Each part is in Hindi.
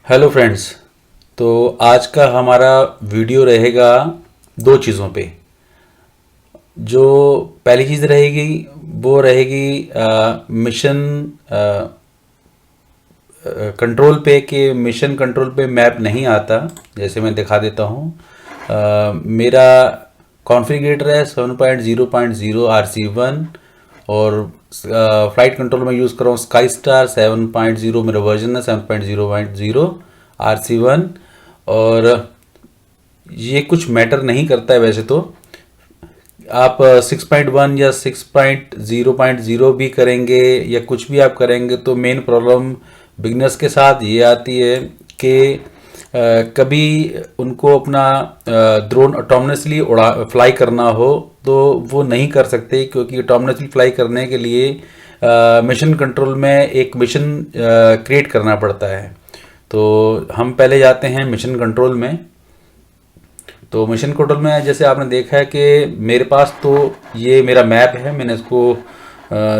Hello friends. तो आज का हमारा वीडियो रहेगा दो चीज़ों पे। जो पहली चीज़ रहेगी वो रहेगी मिशन कंट्रोल पे के मिशन कंट्रोल पे मैप नहीं आता। जैसे मैं दिखा देता हूँ। मेरा कॉन्फ़िगरेटर है 7.0.0 और फ्लाइट कंट्रोल में यूज़ कर रहा हूँ स्काई स्टार 7.0। मेरा वर्जन है 7.0.0 और ये कुछ मैटर नहीं करता है वैसे तो। आप 6.1 या 6.0.0 भी करेंगे या कुछ भी आप करेंगे तो मेन प्रॉब्लम बिगनर्स के साथ ये आती है कि कभी उनको अपना ड्रोन ऑटोनमसली उड़ा फ्लाई करना हो तो वो नहीं कर सकते, क्योंकि ऑटोनमसली फ्लाई करने के लिए मिशन कंट्रोल में एक मिशन क्रिएट करना पड़ता है। तो हम पहले जाते हैं मिशन कंट्रोल में। तो मिशन कंट्रोल में जैसे आपने देखा है कि मेरे पास तो ये मेरा मैप है, मैंने इसको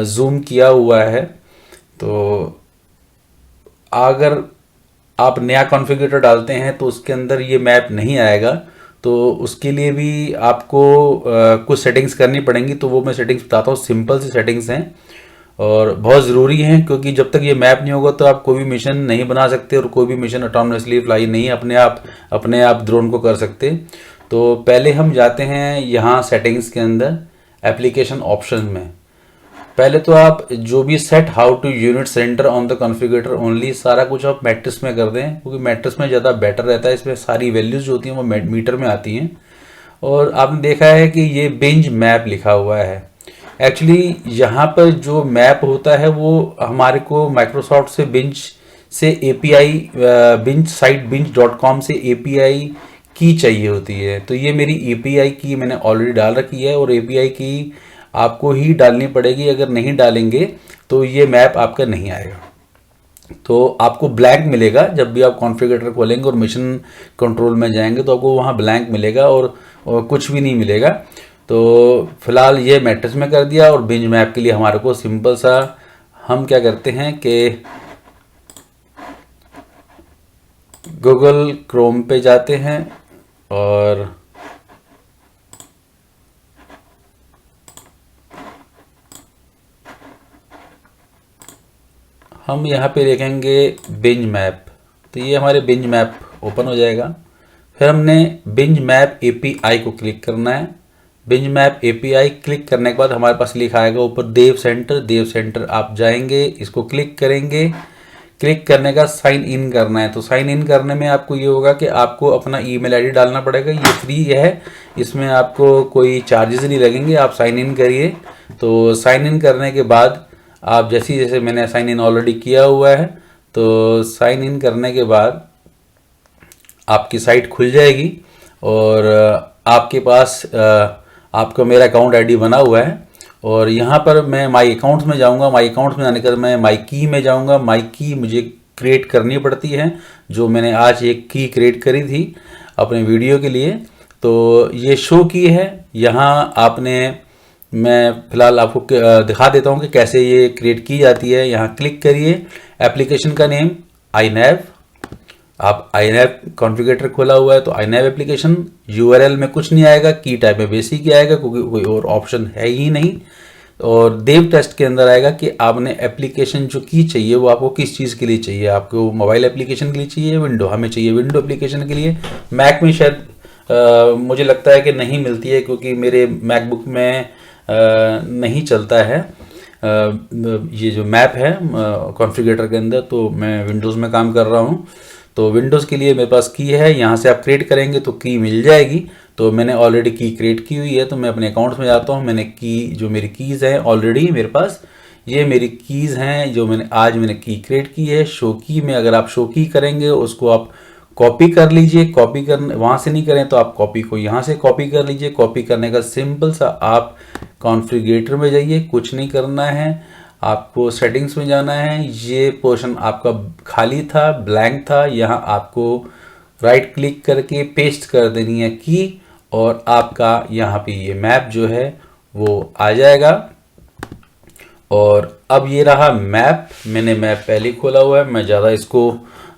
जूम किया हुआ है। तो अगर आप नया कॉन्फ़िगरेटर डालते हैं तो उसके अंदर ये मैप नहीं आएगा। तो उसके लिए भी आपको कुछ सेटिंग्स करनी पड़ेंगी। तो वो मैं सेटिंग्स बताता हूँ, सिंपल सी सेटिंग्स हैं और बहुत ज़रूरी हैं, क्योंकि जब तक ये मैप नहीं होगा तो आप कोई भी मिशन नहीं बना सकते और कोई भी मिशन ऑटोनमसली फ्लाई नहीं अपने आप ड्रोन को कर सकते। तो पहले हम जाते हैं यहाँ सेटिंग्स के अंदर एप्लीकेशन ऑप्शन में। पहले तो आप जो भी set how to unit center on the configurator only, सारा कुछ आप मैट्रिक्स में कर दें, क्योंकि मैट्रिक्स में ज़्यादा बेटर रहता है। इसमें सारी वैल्यूज़ जो होती हैं वो मीटर में आती हैं। और आपने देखा है कि ये बिंज मैप लिखा हुआ है। एक्चुअली यहाँ पर जो मैप होता है वो हमारे को माइक्रोसॉफ्ट से बिंज से एपीआई बिंज साइट binge.com से एपीआई की चाहिए होती है। तो ये मेरी एपीआई की मैंने ऑलरेडी डाल रखी है और एपीआई की आपको ही डालनी पड़ेगी। अगर नहीं डालेंगे तो ये मैप आपका नहीं आएगा। तो आपको ब्लैंक मिलेगा जब भी आप कॉन्फ़िगरेटर खोलेंगे और मिशन कंट्रोल में जाएंगे तो आपको वहाँ ब्लैंक मिलेगा और कुछ भी नहीं मिलेगा। तो फिलहाल ये मैट्रिक्स में कर दिया। और बिंज मैप के लिए हमारे को सिंपल सा हम क्या करते हैं कि गूगल क्रोम पे जाते हैं और हम यहाँ पे देखेंगे बिंज मैप। तो ये हमारे बिंज मैप ओपन हो जाएगा। फिर हमने बिंज मैप एपीआई को क्लिक करना है। बिंज मैप एपीआई क्लिक करने के बाद हमारे पास लिखा आएगा ऊपर देव सेंटर आप जाएंगे, इसको क्लिक करेंगे। क्लिक करने का साइन इन करना है। तो साइन इन करने में आपको ये होगा कि आपको अपना ईमेल आईडी डालना पड़ेगा। ये फ्री है, इसमें आपको कोई चार्जेस नहीं लगेंगे। आप साइन इन करिए। तो साइन इन करने के बाद आप जैसे मैंने साइन इन ऑलरेडी किया हुआ है, तो साइन इन करने के बाद आपकी साइट खुल जाएगी और आपके पास आपका मेरा अकाउंट आईडी बना हुआ है। और यहाँ पर मैं माई अकाउंट्स में जाऊँगा। माई अकाउंट्स में जाने के बाद मैं माई की में जाऊँगा। माई की मुझे क्रिएट करनी पड़ती है, जो मैंने आज एक की क्रिएट करी थी अपने वीडियो के लिए। तो ये शो की है यहाँ आपने। मैं फ़िलहाल आपको दिखा देता हूँ कि कैसे ये क्रिएट की जाती है। यहाँ क्लिक करिए, एप्लीकेशन का नेम iNav। आप iNav कॉन्फ़िगरेटर खोला हुआ है तो iNav एप्लीकेशन। यूआरएल में कुछ नहीं आएगा, की टाइप में बेसिक ही आएगा क्योंकि कोई और ऑप्शन है ही नहीं। और देव टेस्ट के अंदर आएगा कि आपने एप्लीकेशन जो की चाहिए वो आपको किस चीज़ के लिए चाहिए। आपको मोबाइल एप्लीकेशन के लिए चाहिए, विंडो हमें चाहिए विंडो एप्लीकेशन के लिए। मैक में शायद मुझे लगता है कि नहीं मिलती है, क्योंकि मेरे मैकबुक में नहीं चलता है ये जो मैप है कॉन्फ़िगरेटर के अंदर। तो मैं विंडोज़ में काम कर रहा हूँ। तो विंडोज़ के लिए मेरे पास की है, यहाँ से आप क्रिएट करेंगे तो की मिल जाएगी। तो मैंने ऑलरेडी की क्रिएट की हुई है। तो मैं अपने अकाउंट्स में जाता हूँ। मैंने की जो मेरी कीज़ हैं ऑलरेडी मेरे पास, ये मेरी कीज़ हैं जो मैंने की क्रिएट की है। शो की में अगर आप शो की करेंगे उसको आप कॉपी कर लीजिए। कॉपी करने वहाँ से नहीं करें तो आप कॉपी को यहाँ से कॉपी कर लीजिए। कॉपी करने का सिंपल सा आप कॉन्फ़िगरेटर में जाइए, कुछ नहीं करना है, आपको सेटिंग्स में जाना है। ये पोर्शन आपका खाली था, ब्लैंक था, यहाँ आपको राइट क्लिक करके पेस्ट कर देनी है की, और आपका यहाँ पे ये मैप जो है वो आ जाएगा। और अब ये रहा मैप। मैंने मैप पहले खोला हुआ है, मैं ज़्यादा इसको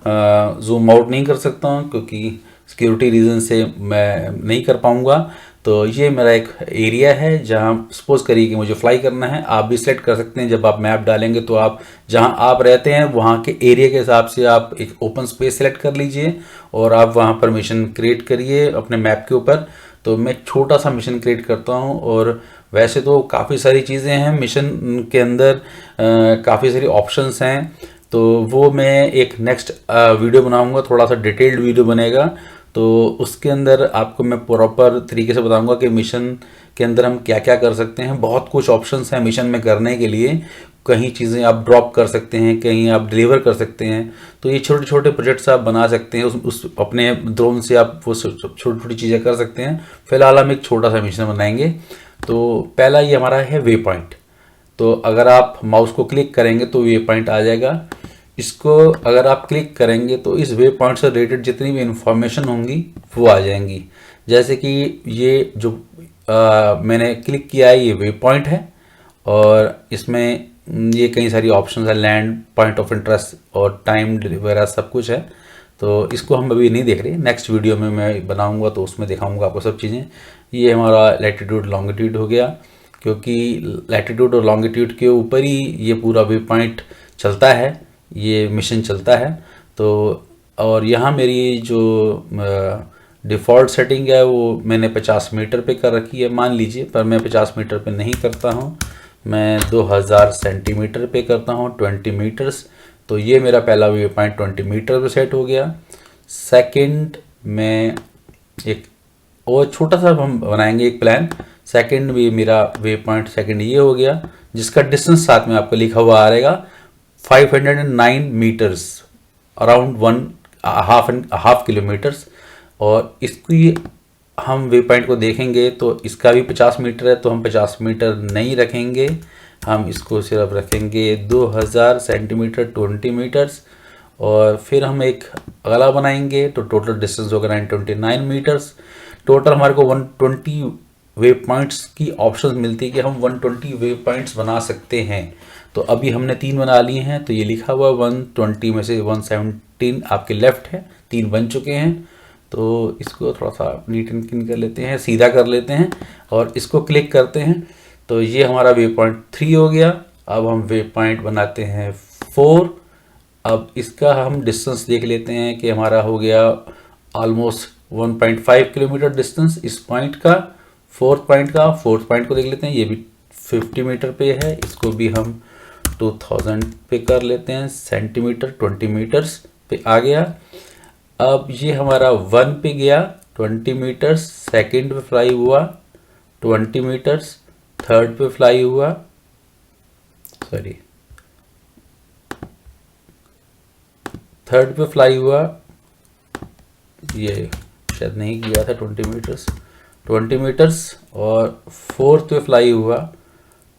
जूम आउट नहीं कर सकता हूँ क्योंकि सिक्योरिटी रीज़न से मैं नहीं कर पाऊँगा। तो ये मेरा एक एरिया है जहाँ सपोज करिए कि मुझे फ्लाई करना है। आप भी सिलेक्ट कर सकते हैं, जब आप मैप डालेंगे तो आप जहाँ आप रहते हैं वहाँ के एरिया के हिसाब से आप एक ओपन स्पेस सेलेक्ट कर लीजिए और आप वहाँ पर मिशन क्रिएट करिए अपने मैप के ऊपर। तो मैं छोटा सा मिशन क्रिएट करता हूँ और वैसे तो काफ़ी सारी चीज़ें हैं मिशन के अंदर, काफ़ी सारी ऑप्शंस हैं। तो वो मैं एक नेक्स्ट वीडियो बनाऊंगा, थोड़ा सा डिटेल्ड वीडियो बनेगा। तो उसके अंदर आपको मैं प्रॉपर तरीके से बताऊंगा कि मिशन के अंदर हम क्या क्या कर सकते हैं। बहुत कुछ ऑप्शंस हैं मिशन में करने के लिए, कहीं चीज़ें आप ड्रॉप कर सकते हैं, कहीं आप डिलीवर कर सकते हैं। तो ये छोटे छोटे प्रोजेक्ट्स आप बना सकते हैं, उस अपने ड्रोन से आप वो छोटी छोटी चीज़ें कर सकते हैं। फिलहाल हम एक छोटा सा मिशन बनाएंगे। तो पहला ये हमारा है वे पॉइंट। तो अगर आप माउस को क्लिक करेंगे तो वे पॉइंट आ जाएगा। इसको अगर आप क्लिक करेंगे तो इस वे पॉइंट से रिलेटेड जितनी भी इंफॉर्मेशन होंगी वो आ जाएंगी। जैसे कि ये जो मैंने क्लिक किया है ये वे पॉइंट है और इसमें ये कई सारी ऑप्शंस है, लैंड, पॉइंट ऑफ इंटरेस्ट और टाइम वगैरह सब कुछ है। तो इसको हम अभी नहीं देख रहे, नेक्स्ट वीडियो में मैं बनाऊंगा तो उसमें दिखाऊंगा आपको सब चीज़ें। ये हमारा लैटिट्यूड लॉन्गिट्यूड हो गया, क्योंकि लैटिट्यूड और लॉन्गिट्यूड के ऊपर ही ये पूरा वे पॉइंट चलता है, ये मिशन चलता है। तो और यहाँ मेरी जो डिफ़ॉल्ट सेटिंग है वो मैंने 50 मीटर पे कर रखी है मान लीजिए, पर मैं 50 मीटर पे नहीं करता हूँ, मैं 2000 सेंटीमीटर पे करता हूँ, 20 मीटर्स। तो ये मेरा पहला वे पॉइंट 20 मीटर पे सेट हो गया। सेकंड में एक और छोटा सा हम बनाएंगे एक प्लान। सेकंड भी मेरा वे पॉइंट सेकंड ये हो गया, जिसका डिस्टेंस साथ में आपको लिखा हुआ आ रहेगा 509 मीटर्स, अराउंड 1.5 किलोमीटर्स। और इसकी हम वे पॉइंट को देखेंगे तो इसका भी 50 मीटर है, तो हम 50 मीटर नहीं रखेंगे, हम इसको सिर्फ रखेंगे 2000 सेंटीमीटर 20 मीटर्स। और फिर हम एक अगला बनाएंगे तो टोटल डिस्टेंस होगा 929 मीटर्स। टोटल हमारे को 120 वे पॉइंट्स की ऑप्शन मिलती है कि हम 120 वे पॉइंट्स बना सकते हैं। तो अभी हमने 3 बना लिए हैं, तो ये लिखा हुआ 120 में से 117 आपके लेफ्ट है, 3 बन चुके हैं। तो इसको थोड़ा सा नीट एंड क्लीन कर लेते हैं, सीधा कर लेते हैं और इसको क्लिक करते हैं। तो ये हमारा वे पॉइंट 3 हो गया। अब हम वे पॉइंट बनाते हैं 4। अब इसका हम डिस्टेंस देख लेते हैं कि हमारा हो गया ऑलमोस्ट 1.5 किलोमीटर डिस्टेंस इस पॉइंट का, फोर्थ पॉइंट को देख लेते हैं। ये भी 50 मीटर पे है, इसको भी हम 2000 पे कर लेते हैं, सेंटीमीटर 20 मीटर्स पे आ गया। अब ये हमारा 1 पे गया 20 मीटर्स, सेकंड पे फ्लाई हुआ 20 मीटर्स, थर्ड पे फ्लाई हुआ, थर्ड पे फ्लाई हुआ, ये शायद नहीं किया था 20 मीटर्स और फोर्थ पे फ्लाई हुआ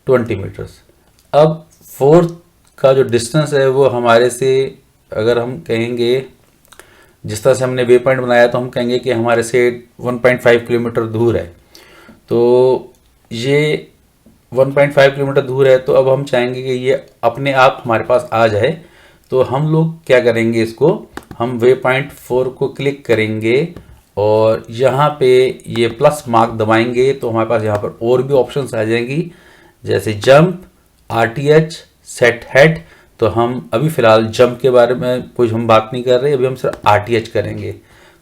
20 मीटर्स। अब फोर्थ का जो डिस्टेंस है वो हमारे से, अगर हम कहेंगे जिस तरह से हमने वे पॉइंट बनाया तो हम कहेंगे कि हमारे से 1.5 किलोमीटर दूर है। तो ये 1.5 किलोमीटर दूर है, तो अब हम चाहेंगे कि ये अपने आप हमारे पास आ जाए। तो हम लोग क्या करेंगे, इसको हम वे पॉइंट 4 को क्लिक करेंगे और यहाँ पे ये प्लस मार्क दबाएंगे तो हमारे पास यहाँ पर और भी ऑप्शंस आ जाएंगी, जैसे जंप, RTH, सेट हेड। तो हम अभी फ़िलहाल जंप के बारे में कुछ हम बात नहीं कर रहे, अभी हम सिर्फ RTH करेंगे।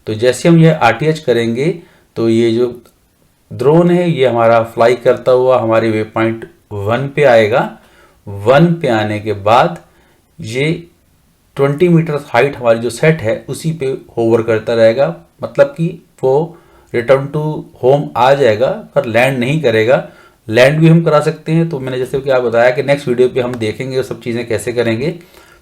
तो जैसे हम ये RTH करेंगे तो ये जो ड्रोन है ये हमारा फ्लाई करता हुआ हमारे वे पॉइंट 1 पे आएगा। 1 पे आने के बाद ये 20 मीटर हाइट हमारी जो सेट है उसी पे होवर करता रहेगा, मतलब कि वो रिटर्न टू होम आ जाएगा पर लैंड नहीं करेगा। लैंड भी हम करा सकते हैं, तो मैंने जैसे कि आप बताया कि नेक्स्ट वीडियो पे हम देखेंगे वो सब चीज़ें कैसे करेंगे।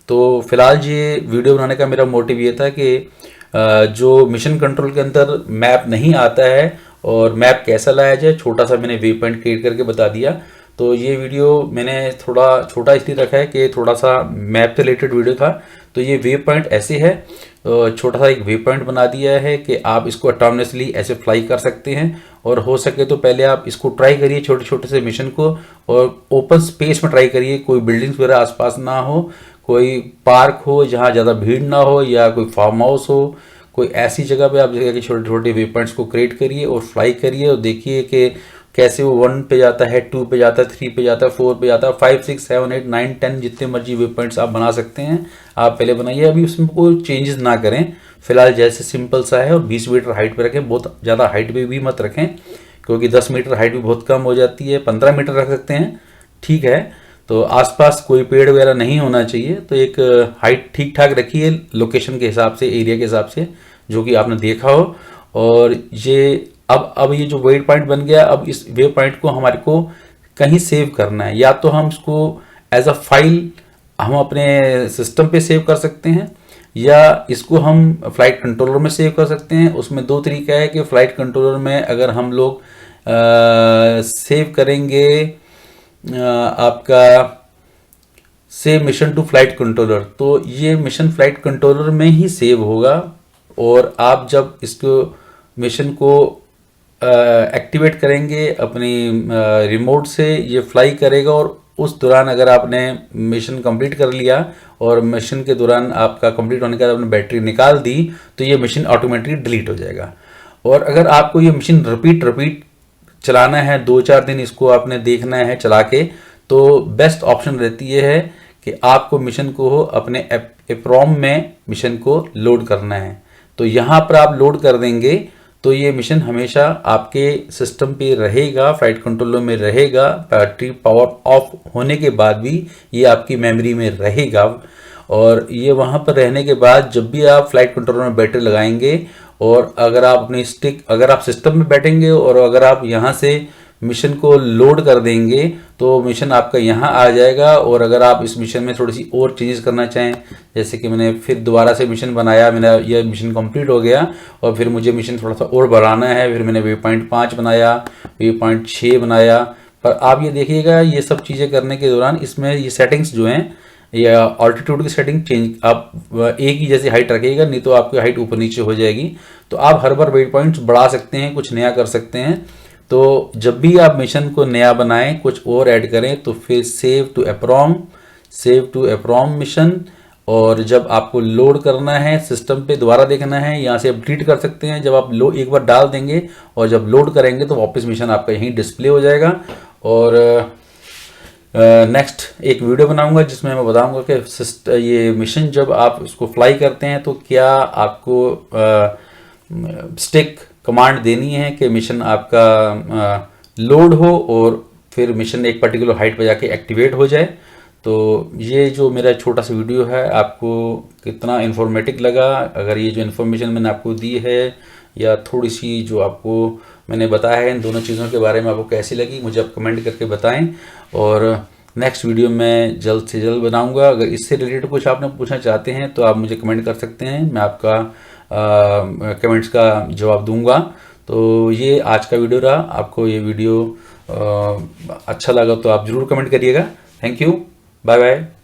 तो फिलहाल ये वीडियो बनाने का मेरा मोटिव ये था कि जो मिशन कंट्रोल के अंदर मैप नहीं आता है और मैप कैसा लाया जाए, छोटा सा मैंने वे पॉइंट क्रिएट करके बता दिया। तो ये वीडियो मैंने थोड़ा छोटा इसलिए रखा है कि थोड़ा सा मैप से रिलेटेड वीडियो था। तो ये वे पॉइंट ऐसे है, छोटा सा एक वे पॉइंट बना दिया है कि आप इसको ऑटोनमसली ऐसे फ्लाई कर सकते हैं। और हो सके तो पहले आप इसको ट्राई करिए छोटे छोटे से मिशन को, और ओपन स्पेस में ट्राई करिए, कोई बिल्डिंग्स वगैरह आसपास ना हो, कोई पार्क हो जहाँ ज़्यादा भीड़ ना हो, या कोई फार्म हाउस हो, कोई ऐसी जगह पे आप जगह के छोटे छोटे वे पॉइंट्स को क्रिएट करिए और फ्लाई करिए और देखिए कि कैसे वो 1 पे जाता है, 2 पे जाता है, 3 पे जाता है, 4 पे जाता है, 5, 6, 7, 8, 9, 10 जितने मर्जी वे पॉइंट्स आप बना सकते हैं आप पहले बनाइए। अभी उसमें कोई चेंजेस ना करें, फिलहाल जैसे सिंपल सा है, और 20 मीटर हाइट पे रखें, बहुत ज़्यादा हाइट पे भी मत रखें क्योंकि 10 मीटर हाइट भी बहुत कम हो जाती है। 15 मीटर रख सकते हैं, ठीक है। तो आसपास कोई पेड़ वगैरह नहीं होना चाहिए, तो एक हाइट ठीक ठाक रखिए लोकेशन के हिसाब से, एरिया के हिसाब से, जो कि आपने देखा हो। और ये अब ये जो वेट पॉइंट बन गया, अब इस वेव पॉइंट को हमारे को कहीं सेव करना है, या तो हम इसको एज अ फाइल हम अपने सिस्टम पे सेव कर सकते हैं, या इसको हम फ्लाइट कंट्रोलर में सेव कर सकते हैं। उसमें दो तरीका है कि फ्लाइट कंट्रोलर में अगर हम लोग सेव करेंगे आपका save mission to flight controller, तो ये मिशन फ्लाइट कंट्रोलर में ही सेव होगा, और आप जब इसको मिशन को एक्टिवेट करेंगे अपनी रिमोट से, ये फ्लाई करेगा, और उस दौरान अगर आपने मिशन कंप्लीट कर लिया और मिशन के दौरान आपका कंप्लीट होने के बाद आपने बैटरी निकाल दी, तो ये मिशन ऑटोमेटिकली डिलीट हो जाएगा। और अगर आपको ये मिशन रिपीट चलाना है, 2-4 दिन इसको आपने देखना है चला के, तो बेस्ट ऑप्शन रहती है कि आपको मिशन को अपने एप्रोम में मिशन को लोड करना है। तो यहाँ पर आप लोड कर देंगे तो ये मिशन हमेशा आपके सिस्टम पे रहेगा, फ्लाइट कंट्रोलर में रहेगा, बैटरी पावर ऑफ होने के बाद भी ये आपकी मेमोरी में रहेगा। और ये वहाँ पर रहने के बाद जब भी आप फ्लाइट कंट्रोलर में बैटरी लगाएंगे, और अगर आप अपनी स्टिक, अगर आप सिस्टम में बैठेंगे और अगर आप यहाँ से मिशन को लोड कर देंगे तो मिशन आपका यहाँ आ जाएगा। और अगर आप इस मिशन में थोड़ी सी और चेंजेस करना चाहें, जैसे कि मैंने फिर दोबारा से मिशन बनाया, मेरा यह मिशन कंप्लीट हो गया और फिर मुझे मिशन थोड़ा सा और बढ़ाना है, फिर मैंने वे पॉइंट 5 बनाया, वे पॉइंट 6 बनाया। पर आप ये देखिएगा ये सब चीज़ें करने के दौरान इसमें ये सेटिंग्स जो हैं, या ऑल्टीट्यूड की सेटिंग चेंज, आप एक ही जैसी हाइट रखिएगा, नहीं तो आपकी हाइट ऊपर नीचे हो जाएगी। तो आप हर बार वेट पॉइंट्स बढ़ा सकते हैं, कुछ नया कर सकते हैं। तो जब भी आप मिशन को नया बनाएं, कुछ और ऐड करें, तो फिर सेव टू एप्रोम मिशन, और जब आपको लोड करना है सिस्टम पे दोबारा देखना है, यहाँ से आप डिलीट कर सकते हैं। जब आप एक बार डाल देंगे और जब लोड करेंगे तो वापस मिशन आपका यहीं डिस्प्ले हो जाएगा। और नेक्स्ट एक वीडियो बनाऊंगा जिसमें मैं बताऊंगा कि ये मिशन जब आप इसको फ्लाई करते हैं तो क्या आपको स्टिक कमांड देनी है कि मिशन आपका लोड हो और फिर मिशन एक पर्टिकुलर हाइट पर जाके एक्टिवेट हो जाए। तो ये जो मेरा छोटा सा वीडियो है आपको कितना इन्फॉर्मेटिव लगा, अगर ये जो इन्फॉर्मेशन मैंने आपको दी है या थोड़ी सी जो आपको मैंने बताया है इन दोनों चीज़ों के बारे में आपको कैसी लगी, मुझे आप कमेंट करके बताएं। और नेक्स्ट वीडियो मैं जल्द से जल्द बनाऊंगा। अगर इससे रिलेटेड कुछ आपने पूछना चाहते हैं तो आप मुझे कमेंट कर सकते हैं, मैं आपका कमेंट्स का जवाब दूंगा। तो ये आज का वीडियो रहा। आपको ये वीडियो अच्छा लगा तो आप ज़रूर कमेंट करिएगा। Thank you, bye bye.